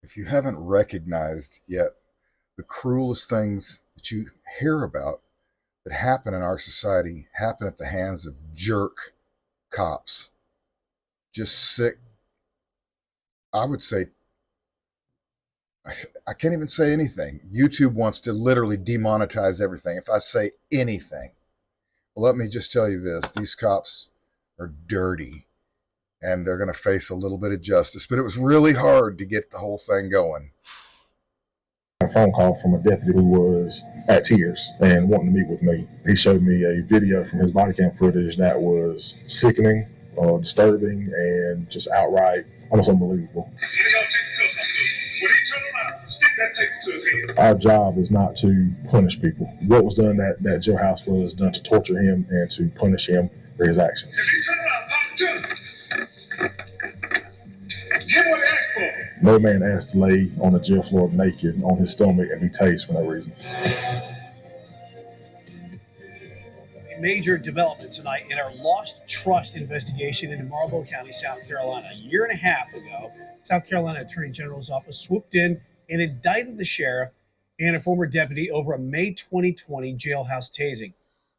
If you haven't recognized yet, the cruelest things that you hear about that happen in our society happen at the hands of jerk cops. Just sick. I would say, I can't even say anything. YouTube wants to literally demonetize everything if I say anything. Well, let me just tell you this, these cops are dirty and they're going to face a little bit of justice. But it was really hard to get the whole thing going. A phone call from a deputy who was at tears and wanting to meet with me. He showed me a video from his body cam footage that was sickening, disturbing, and just outright almost unbelievable. Our job is not to punish people. What was done at that jailhouse was done to torture him and to punish him for his actions. Get what he asked for. No man asked to lay on the jail floor naked on his stomach and be tased for no reason. A major development tonight in our lost trust investigation into Marlboro County, South Carolina. A year and a half ago, South Carolina Attorney General's office swooped in and indicted the sheriff and a former deputy over a May 2020 jailhouse tasing.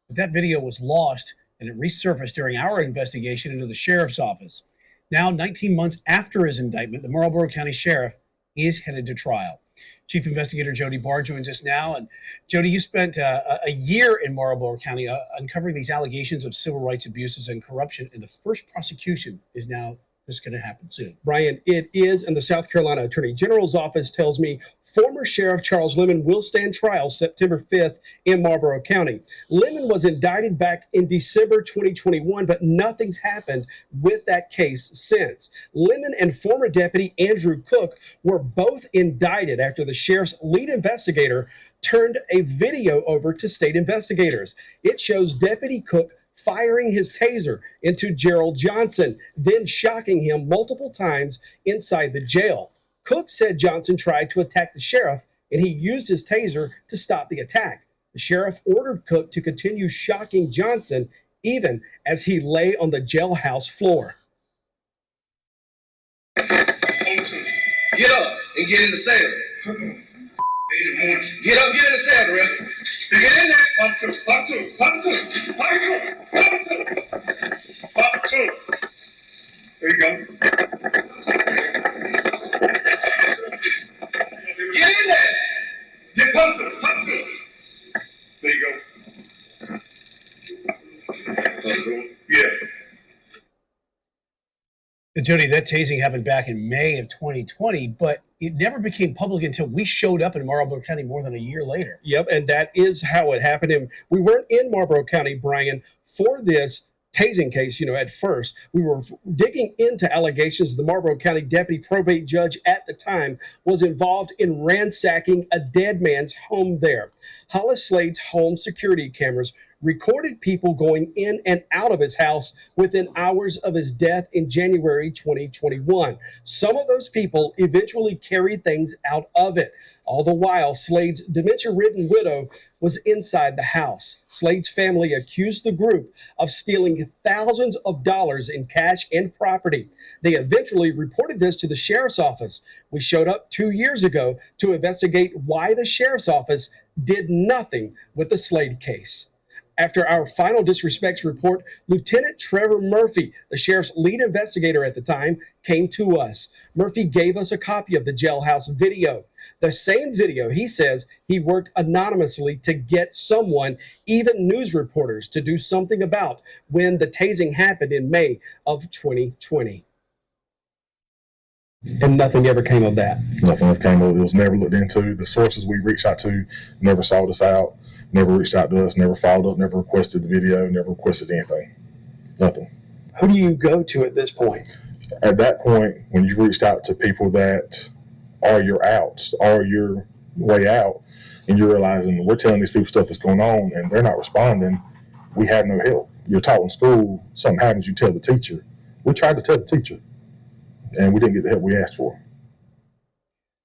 But that video was lost and it resurfaced during our investigation into the sheriff's office. Now, 19 months after his indictment, the Marlboro County Sheriff is headed to trial. Chief Investigator Jody Barr joins us now. And Jody, you spent a year in Marlboro County uncovering these allegations of civil rights abuses and corruption, and the first prosecution is now just going to happen soon. Brian, it is, and the South Carolina Attorney General's office tells me former Sheriff Charles Lemon will stand trial September 5th in Marlboro County. Lemon was indicted back in December 2021, but nothing's happened with that case since. Lemon and former Deputy Andrew Cook were both indicted after the sheriff's lead investigator turned a video over to state investigators. It shows Deputy Cook firing his taser into Gerald Johnson, then shocking him multiple times inside the jail. Cook said Johnson tried to attack the sheriff and he used his taser to stop the attack. The sheriff ordered Cook to continue shocking Johnson even as he lay on the jailhouse floor. Get up and get in the cell. Get up, get in the cell, Red. To get in there, up two. There you go. Get in there. Get pump two. There you go. Yeah. Jody, that tasing happened back in May of 2020, but it never became public until we showed up in Marlboro County more than a year later. Yep, and that is how it happened. And we weren't in Marlboro County, Brian, for this tasing case. At first we were digging into allegations the Marlboro County deputy probate judge at the time was involved in ransacking a dead man's home there. Hollis Slade's home security cameras recorded people going in and out of his house within hours of his death in January 2021. Some of those people eventually carried things out of it. All the while, Slade's dementia-ridden widow was inside the house. Slade's family accused the group of stealing thousands of dollars in cash and property. They eventually reported this to the sheriff's office. We showed up 2 years ago to investigate why the sheriff's office did nothing with the Slade case. After our final disrespects report, Lieutenant Trevor Murphy, the sheriff's lead investigator at the time, came to us. Murphy gave us a copy of the jailhouse video. The same video he says he worked anonymously to get someone, even news reporters, to do something about when the tasing happened in May of 2020. And nothing ever came of that. Nothing ever came of it. It was never looked into. The sources we reached out to never sought us out, never reached out to us, never followed up, never requested the video, never requested anything. Nothing. Who do you go to at this point? At that point, when you've reached out to people that are your outs, are your way out, and you're realizing we're telling these people stuff that's going on and they're not responding, we have no help. You're taught in school, something happens, you tell the teacher. We tried to tell the teacher, and we didn't get the help we asked for.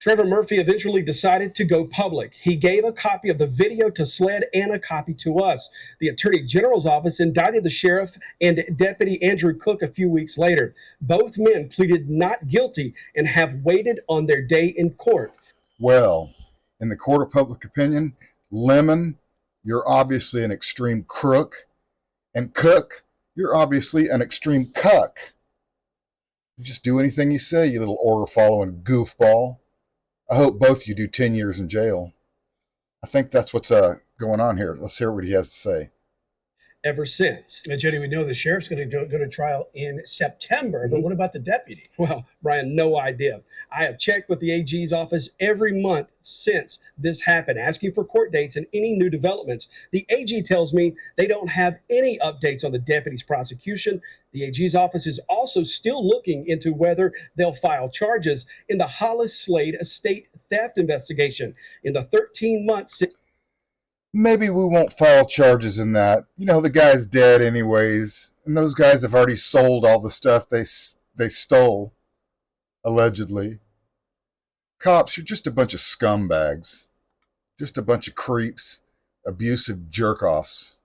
Trevor Murphy eventually decided to go public. He gave a copy of the video to SLED and a copy to us. The Attorney General's office indicted the sheriff and Deputy Andrew Cook a few weeks later. Both men pleaded not guilty and have waited on their day in court. Well, in the court of public opinion, Lemon, you're obviously an extreme crook, and Cook, you're obviously an extreme cuck. You just do anything you say, you little order-following goofball. I hope both you do 10 years in jail. I think that's what's going on here. Let's hear what he has to say. Ever since. Now, Jenny, we know the sheriff's going to go to trial in September, but what about the deputy? Well, Brian, no idea. I have checked with the AG's office every month since this happened, asking for court dates and any new developments. The AG tells me they don't have any updates on the deputy's prosecution. The AG's office is also still looking into whether they'll file charges in the Hollis Slade estate theft investigation. In the 13 months Maybe we won't file charges in that. You know, the guy's dead anyways, and those guys have already sold all the stuff they stole, allegedly. Cops, you're just a bunch of scumbags. Just a bunch of creeps, abusive jerk-offs.